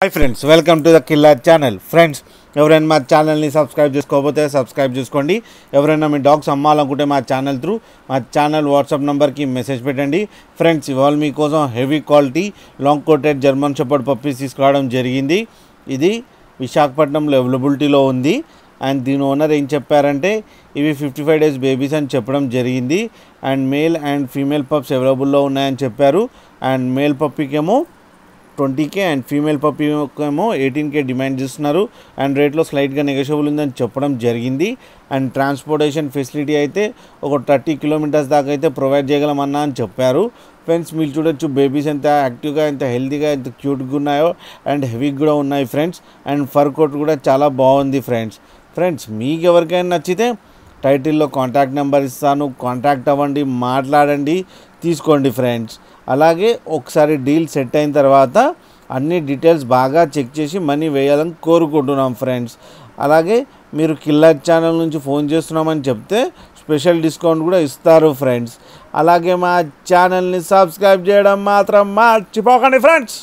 Hi friends, welcome to the killer channel. Friends, ఎవరైనా మా ఛానల్ని సబ్స్క్రైబ్ చేసుకోకపోతే సబ్స్క్రైబ్ చేసుకోండి. ఎవరైనా మీ డాగ్స్ అమ్మాలనుకుంటే మా ఛానల్ వాట్సాప్ నెంబర్కి మెసేజ్ పెట్టండి. ఫ్రెండ్స్, ఇవాళ మీకోసం heavy quality long coated German shepherd puppies తీసుకురావడం జరిగింది. ఇది విశాఖపట్నంలో అవైలబిలిటీలో ఉంది. అండ్ దీని ఓనర్ ఏం చెప్పారంటే ఇవి 55 days బేబీస్ అని చెప్పడం జరిగింది. And male and female pups అవైలబుల్లో ఉన్నాయని చెప్పారు. అండ్ మేల్ పప్పీకేమో 20K అండ్ ఫీమేల్ పప్పీ ఏమో 18K డిమాండ్ చేస్తున్నారు. అండ్ రేట్లో స్లైట్గా నెగోషియబుల్ ఉందని చెప్పడం జరిగింది. అండ్ ట్రాన్స్పోర్టేషన్ ఫెసిలిటీ అయితే ఒక 30 kilometers దాకా అయితే ప్రొవైడ్ చేయగలమన్నా అని చెప్పారు. ఫ్రెండ్స్, మీరు చూడొచ్చు బేబీస్ ఎంత యాక్టివ్గా, ఎంత హెల్తీగా, ఎంత క్యూట్గా ఉన్నాయో అండ్ హెవీగా కూడా ఉన్నాయి ఫ్రెండ్స్. అండ్ ఫర్ కోట్ కూడా చాలా బాగుంది ఫ్రెండ్స్, మీకు ఎవరికైనా నచ్చితే టైటిల్లో కాంటాక్ట్ నెంబర్ ఇస్తాను, కాంటాక్ట్ అవ్వండి, మాట్లాడండి, తీసుకోండి ఫ్రెండ్స్. అలాగే ఒకసారి డీల్ సెట్ అయిన తర్వాత అన్ని డీటెయిల్స్ బాగా చెక్ చేసి మనీ వేయాలని కోరుకుంటున్నాం ఫ్రెండ్స్. అలాగే మీరు కిల్లర్ ఛానల్ నుంచి ఫోన్ చేస్తున్నామని చెప్తే స్పెషల్ డిస్కౌంట్ కూడా ఇస్తారు ఫ్రెండ్స్. అలాగే మా ఛానల్ని సబ్స్క్రైబ్ చేయడం మాత్రం మర్చిపోకండి ఫ్రెండ్స్.